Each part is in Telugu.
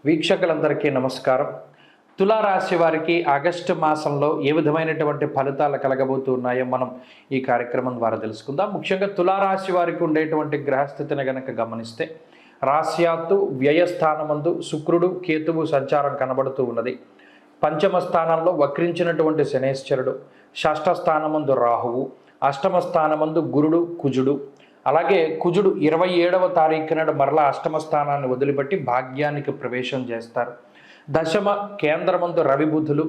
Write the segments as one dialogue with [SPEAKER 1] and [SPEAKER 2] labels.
[SPEAKER 1] వీక్షకులందరికీ నమస్కారం. తులారాశి వారికి ఆగస్టు మాసంలో ఏ విధమైనటువంటి ఫలితాలు కలగబోతున్నాయో మనం ఈ కార్యక్రమం ద్వారా తెలుసుకుందాం. ముఖ్యంగా తులారాశి వారికి ఉండేటువంటి గ్రహస్థితిని గనక గమనిస్తే రాశ్యాత్తు వ్యయస్థానమందు శుక్రుడు కేతువు సంచారం కనబడుతూ ఉన్నది. పంచమ స్థానంలో వక్రించినటువంటి శనేశ్వరుడు, షష్ఠ స్థానమందు రాహువు, అష్టమ స్థానమందు గురుడు కుజుడు. అలాగే కుజుడు 27వ తారీఖు నాడు మరలా అష్టమ స్థానాన్ని వదిలిపెట్టి భాగ్యానికి ప్రవేశం చేస్తారు. దశమ కేంద్రమందు రవి బుధులు,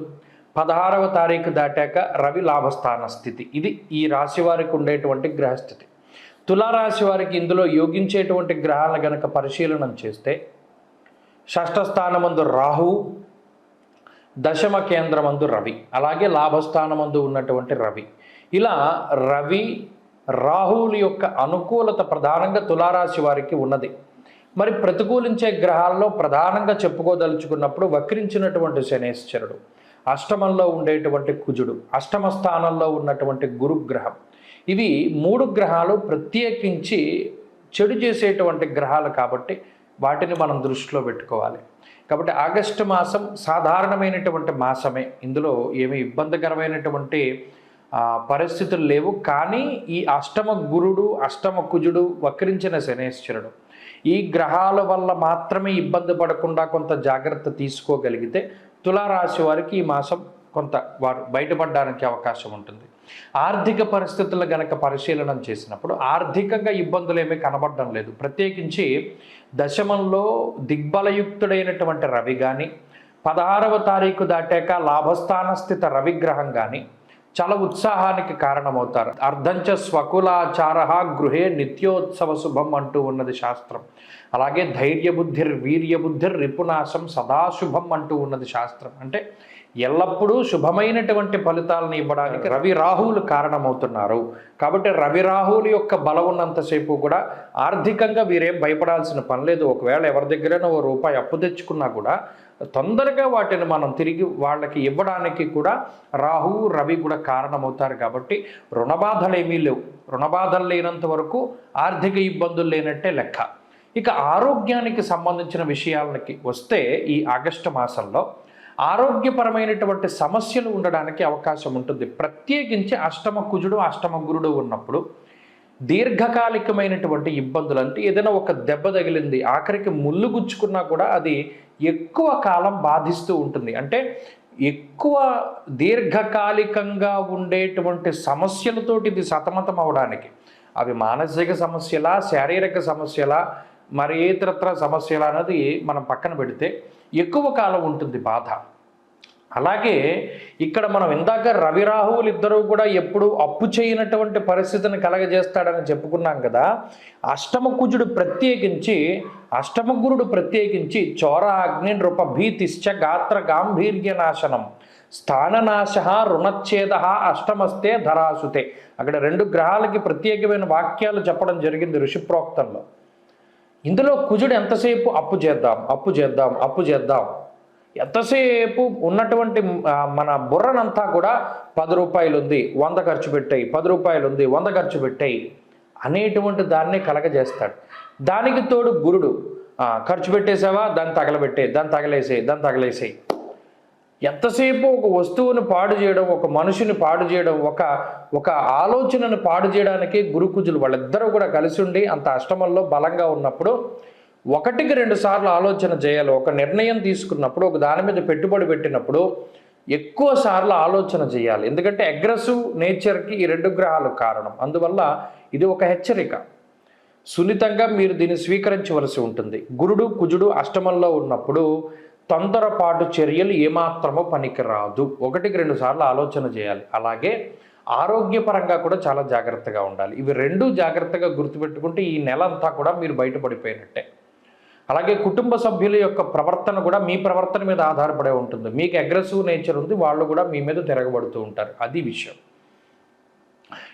[SPEAKER 1] 16వ తారీఖు దాటాక రవి లాభస్థాన స్థితి. ఇది ఈ రాశి వారికి ఉండేటువంటి గ్రహస్థితి. తులారాశి వారికి ఇందులో యోగించేటువంటి గ్రహాలను గనక పరిశీలనం చేస్తే షష్ఠ స్థానమందు రాహువు, దశమ కేంద్రమందు రవి, అలాగే లాభస్థానమందు ఉన్నటువంటి రవి. ఇలా రవి రాహువుల యొక్క అనుకూలత ప్రధానంగా తులారాశి వారికి ఉన్నది. మరి ప్రతికూలించే గ్రహాల్లో ప్రధానంగా చెప్పుకోదలుచుకున్నప్పుడు వక్రించినటువంటి శనేశ్వరుడు, అష్టమంలో ఉండేటువంటి కుజుడు, అష్టమ స్థానంలో ఉన్నటువంటి గురుగ్రహం. ఇవి 3 గ్రహాలు ప్రత్యేకించి చెడు చేసేటువంటి గ్రహాలు కాబట్టి వాటిని మనం దృష్టిలో పెట్టుకోవాలి. కాబట్టి ఆగస్టు మాసం సాధారణమైనటువంటి మాసమే. ఇందులో ఏమీ ఇబ్బందికరమైనటువంటి పరిస్థితులు లేవు. కానీ ఈ అష్టమ గురుడు, అష్టమ కుజుడు, వక్రించిన శనేశ్వరుడు, ఈ గ్రహాల వల్ల మాత్రమే ఇబ్బంది పడకుండా కొంత జాగ్రత్త తీసుకోగలిగితే తులారాశి వారికి ఈ మాసం కొంత వారు బయటపడడానికి అవకాశం ఉంటుంది. ఆర్థిక పరిస్థితులు గనక పరిశీలన చేసినప్పుడు ఆర్థికంగా ఇబ్బందులు ఏమీ కనబడడం లేదు. ప్రత్యేకించి దశమంలో దిగ్బలయుక్తుడైనటువంటి రవి కానీ, 16వ తారీఖు దాటాక లాభస్థాన స్థిత రవిగ్రహం కానీ చాలా ఉత్సాహానికి కారణమవుతారు. అర్ధంచ స్వకులాచార గృహే నిత్యోత్సవ శుభం అంటూ ఉన్నది శాస్త్రం. అలాగే ధైర్యబుద్ధిర్ వీర్యబుద్ధిర్ రిపునాశం సదాశుభం అంటూ ఉన్నది శాస్త్రం. అంటే ఎల్లప్పుడూ శుభమైనటువంటి ఫలితాలను ఇవ్వడానికి రవి రాహువులు కారణమవుతున్నారు. కాబట్టి రవి రాహువుల యొక్క బలం ఉన్నంతసేపు కూడా ఆర్థికంగా వీరేం భయపడాల్సిన పని లేదు. ఒకవేళ ఎవరి దగ్గరైనా ₹1 అప్పు తెచ్చుకున్నా కూడా తొందరగా వాటిని మనం తిరిగి వాళ్ళకి ఇవ్వడానికి కూడా రాహువు రవి కూడా కారణమవుతారు. కాబట్టి రుణబాధలు ఏమీ లేవు. రుణబాధలు లేనంత వరకు ఆర్థిక ఇబ్బందులు లేనట్టే లెక్క. ఇక ఆరోగ్యానికి సంబంధించిన విషయాలకి వస్తే ఈ ఆగస్టు మాసంలో ఆరోగ్యపరమైనటువంటి సమస్యలు ఉండడానికి అవకాశం ఉంటుంది. ప్రత్యేకించి అష్టమ కుజుడు, అష్టమ గురుడు ఉన్నప్పుడు దీర్ఘకాలికమైనటువంటి ఇబ్బందులు, అంటే ఏదైనా ఒక దెబ్బ తగిలింది, ఆఖరికి ముళ్ళు గుచ్చుకున్నా కూడా అది ఎక్కువ కాలం బాధిస్తూ ఉంటుంది. అంటే ఎక్కువ దీర్ఘకాలికంగా ఉండేటువంటి సమస్యలతోటి ఇది సతమతం అవడానికి, అవి మానసిక సమస్యలా, శారీరక సమస్యలా, మరి ఇతరత్ర సమస్యల అనేది మనం పక్కన పెడితే ఎక్కువ కాలం ఉంటుంది బాధ. అలాగే ఇక్కడ మనం ఇందాక రవి రాహువులు ఇద్దరూ కూడా ఎప్పుడు అప్పు చేయనటువంటి పరిస్థితిని కలగజేస్తాడని చెప్పుకున్నాం కదా. అష్టమ కుజుడు ప్రత్యేకించి, అష్టమ గురుడు ప్రత్యేకించి చోర అగ్ని నృప భీతిశ్చ గాత్ర గాంభీర్య నాశనం స్థాననాశ రుణచ్ఛేద అష్టమస్తే ధరాసుతే. అక్కడ 2 గ్రహాలకి ప్రత్యేకమైన వాక్యాలు చెప్పడం జరిగింది ఋషిప్రోక్తంలో. ఇందులో కుజుడు ఎంతసేపు అప్పు చేద్దాం, అప్పు చేద్దాం, అప్పు చేద్దాం, ఎంతసేపు ఉన్నటువంటి మన బుర్రనంతా కూడా ₹10 ఉంది 100 ఖర్చు పెట్టాయి, ₹10 ఉంది 100 ఖర్చు పెట్టాయి అనేటువంటి దాన్ని కలగజేస్తాడు. దానికి తోడు గురుడు ఖర్చు పెట్టేసావా, దాన్ని తగలబెట్టే, దాన్ని తగలేసే, దాన్ని తగలేసేయి. ఎంతసేపు ఒక వస్తువుని పాడు చేయడం, ఒక మనిషిని పాడు చేయడం, ఒక ఆలోచనను పాడు చేయడానికి గురుకుజులు వాళ్ళిద్దరూ కూడా కలిసి ఉండి అంత అష్టమంలో బలంగా ఉన్నప్పుడు 1కి 2 సార్లు ఆలోచన చేయాలి. ఒక నిర్ణయం తీసుకున్నప్పుడు, ఒక దాని మీద పెట్టుబడి పెట్టినప్పుడు ఎక్కువ సార్లు ఆలోచన చేయాలి. ఎందుకంటే అగ్రెసివ్ నేచర్కి ఈ 2 గ్రహాలు కారణం. అందువల్ల ఇది ఒక హెచ్చరిక. సున్నితంగా మీరు దీన్ని స్వీకరించవలసి ఉంటుంది. గురుడు కుజుడు అష్టమంలో ఉన్నప్పుడు తొందరపాటు చర్యలు ఏమాత్రమో పనికిరాదు. 1కి 2 సార్లు ఆలోచన చేయాలి. అలాగే ఆరోగ్యపరంగా కూడా చాలా జాగ్రత్తగా ఉండాలి. ఇవి 2 జాగ్రత్తగా గుర్తుపెట్టుకుంటే ఈ నెల అంతా కూడా మీరు బయటపడిపోయినట్టే. అలాగే కుటుంబ సభ్యుల యొక్క ప్రవర్తన కూడా మీ ప్రవర్తన మీద ఆధారపడే ఉంటుంది. మీకు అగ్రెసివ్ నేచర్ ఉంది, వాళ్ళు కూడా మీ మీద తిరగబడుతూ ఉంటారు. అది విషయం.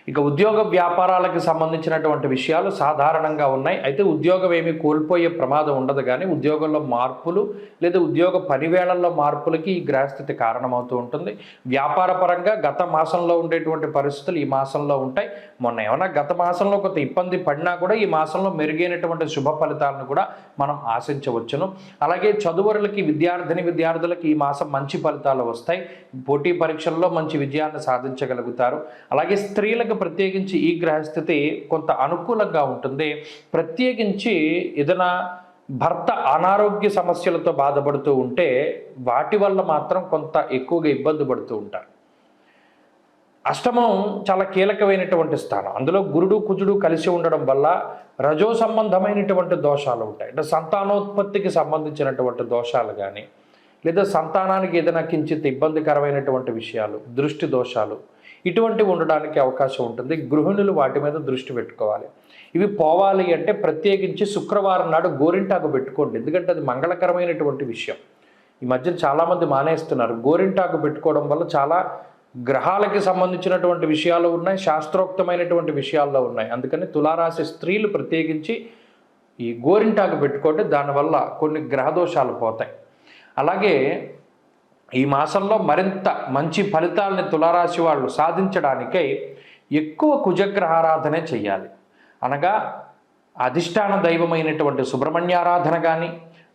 [SPEAKER 1] ఇక ఉద్యోగ వ్యాపారాలకు సంబంధించినటువంటి విషయాలు సాధారణంగా ఉన్నాయి. అయితే ఉద్యోగం ఏమీ కోల్పోయే ప్రమాదం ఉండదు, కానీ ఉద్యోగంలో మార్పులు లేదా ఉద్యోగ పనివేళల్లో మార్పులకి ఈ గ్రహస్థితి కారణమవుతూ ఉంటుంది. వ్యాపార పరంగా గత మాసంలో ఉండేటువంటి పరిస్థితులు ఈ మాసంలో ఉంటాయి. మొన్న ఏమైనా గత మాసంలో కొంత ఇబ్బంది పడినా కూడా ఈ మాసంలో మెరుగైనటువంటి శుభ ఫలితాలను కూడా మనం ఆశించవచ్చును. అలాగే చదువురులకి విద్యార్థులకి ఈ మాసం మంచి ఫలితాలు వస్తాయి. పోటీ పరీక్షల్లో మంచి విజయాన్ని సాధించగలుగుతారు. అలాగే స్త్రీలకు ప్రత్యేకించి ఈ గ్రహస్థితి కొంత అనుకూలంగా ఉంటుంది. ప్రత్యేకించి ఏదైనా భర్త అనారోగ్య సమస్యలతో బాధపడుతూ ఉంటే వాటి వల్ల మాత్రం కొంత ఎక్కువగా ఇబ్బంది పడుతూ ఉంటారు. అష్టమం చాలా కీలకమైనటువంటి స్థానం. అందులో గురుడు కుజుడు కలిసి ఉండడం వల్ల రజో సంబంధమైనటువంటి దోషాలు ఉంటాయి. అంటే సంతానోత్పత్తికి సంబంధించినటువంటి దోషాలు కానీ, లేదా సంతానానికి ఏదైనా కించిత్ ఇబ్బందికరమైనటువంటి విషయాలు, దృష్టి దోషాలు ఇటువంటివి ఉండడానికి అవకాశం ఉంటుంది. గృహిణులు వాటి మీద దృష్టి పెట్టుకోవాలి. ఇవి పోవాలి అంటే ప్రత్యేకించి శుక్రవారం నాడు గోరింటాకు పెట్టుకోండి, ఎందుకంటే అది మంగళకరమైనటువంటి విషయం. ఈ మధ్య చాలామంది మానేస్తున్నారు. గోరింటాకు పెట్టుకోవడం వల్ల చాలా గ్రహాలకి సంబంధించినటువంటి విషయాలు ఉన్నాయి, శాస్త్రోక్తమైనటువంటి విషయాల్లో ఉన్నాయి. అందుకని తులారాశి స్త్రీలు ప్రత్యేకించి ఈ గోరింటాకు పెట్టుకోండి, దానివల్ల కొన్ని గ్రహదోషాలు పోతాయి. అలాగే ఈ మాసంలో మరింత మంచి ఫలితాలని తులారాశి వాళ్ళు సాధించడానికై ఎక్కువ కుజగ్రహారాధనే చెయ్యాలి. అనగా అధిష్టాన దైవమైనటువంటి సుబ్రహ్మణ్యారాధన కానీ,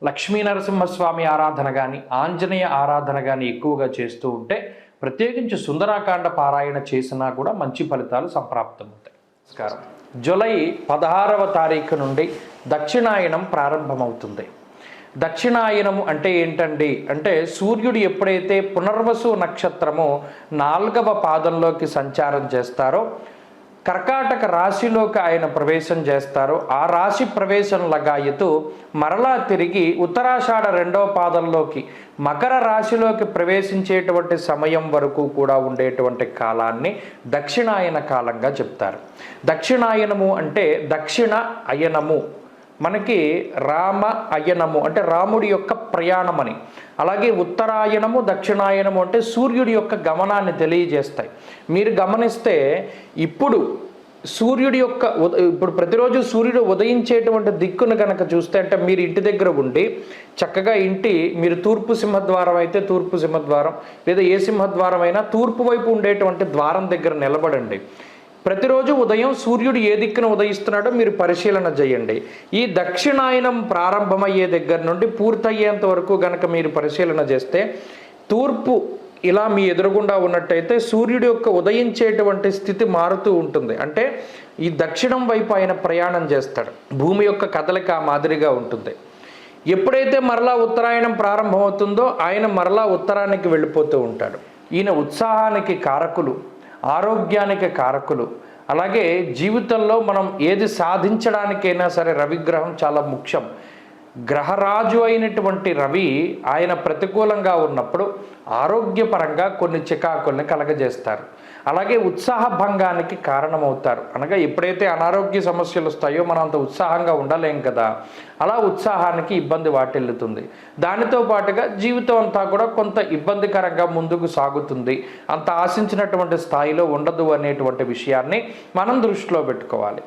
[SPEAKER 1] లక్ష్మీ నరసింహస్వామి ఆరాధన కానీ, ఆంజనేయ ఆరాధన కానీ ఎక్కువగా చేస్తూ ఉంటే, ప్రత్యేకించి సుందరాకాండ పారాయణ చేసినా కూడా మంచి ఫలితాలు సంప్రాప్తమవుతాయి. నమస్కారం. జూలై 16వ తారీఖు నుండి దక్షిణాయనం ప్రారంభమవుతుంది. దక్షిణాయనము అంటే ఏంటండి అంటే, సూర్యుడు ఎప్పుడైతే పునర్వసు నక్షత్రము 4వ పాదంలోకి సంచారం చేస్తారో, కర్కాటక రాశిలోకి ఆయన ప్రవేశం చేస్తారో, ఆ రాశి ప్రవేశం లగాయతు మరలా తిరిగి ఉత్తరాషాఢ 2వ పాదంలోకి మకర రాశిలోకి ప్రవేశించేటువంటి సమయం వరకు కూడా ఉండేటువంటి కాలాన్ని దక్షిణాయన కాలంగా చెప్తారు. దక్షిణాయనము అంటే దక్షిణ అయనము, మనకి రామ అయనము అంటే రాముడి యొక్క ప్రయాణమని. అలాగే ఉత్తరాయణము దక్షిణాయనము అంటే సూర్యుడి యొక్క గమనాన్ని తెలియజేస్తాయి. మీరు గమనిస్తే ఇప్పుడు సూర్యుడి యొక్క ఇప్పుడు ప్రతిరోజు సూర్యుడు ఉదయించేటువంటి దిక్కును కనుక చూస్తే, అంటే మీరు ఇంటి దగ్గర ఉండి చక్కగా మీరు తూర్పు సింహద్వారం అయితే తూర్పు సింహద్వారం, లేదా ఏ సింహద్వారం అయినా తూర్పు వైపు ఉండేటువంటి ద్వారం దగ్గర నిలబడండి. ప్రతిరోజు ఉదయం సూర్యుడు ఏ దిక్కున ఉదయిస్తున్నాడో మీరు పరిశీలన చేయండి. ఈ దక్షిణాయనం ప్రారంభమయ్యే దగ్గర నుండి పూర్తయ్యేంత వరకు గనక మీరు పరిశీలన చేస్తే, తూర్పు ఇలా మీ ఎదురుగుండా ఉన్నట్టయితే సూర్యుడి యొక్క ఉదయించేటువంటి స్థితి మారుతూ ఉంటుంది. అంటే ఈ దక్షిణం వైపు ఆయన ప్రయాణం చేస్తాడు. భూమి యొక్క కదలిక మాదిరిగా ఉంటుంది. ఎప్పుడైతే మరలా ఉత్తరాయణం ప్రారంభమవుతుందో ఆయన మరలా ఉత్తరానికి వెళ్ళిపోతూ ఉంటాడు. ఈయన ఉత్సాహానికి కారకులు, ఆరోగ్యానికి కారకులు. అలాగే జీవితంలో మనం ఏది సాధించడానికైనా సరే రవిగ్రహం చాలా ముఖ్యం. గ్రహరాజు అయినటువంటి రవి ఆయన ప్రతికూలంగా ఉన్నప్పుడు ఆరోగ్యపరంగా కొన్ని చికాకుల్ని కలగజేస్తారు. అలాగే ఉత్సాహ భంగానికి కారణమవుతారు. అనగా ఎప్పుడైతే అనారోగ్య సమస్యలు వస్తాయో మనం అంత ఉత్సాహంగా ఉండలేం కదా, అలా ఉత్సాహానికి ఇబ్బంది వాటిల్లుతుంది. దానితో పాటుగా జీవితం అంతా కూడా కొంత ఇబ్బందికరంగా ముందుకు సాగుతుంది, అంత ఆశించినటువంటి స్థాయిలో ఉండదు అనేటువంటి విషయాన్ని మనం దృష్టిలో పెట్టుకోవాలి.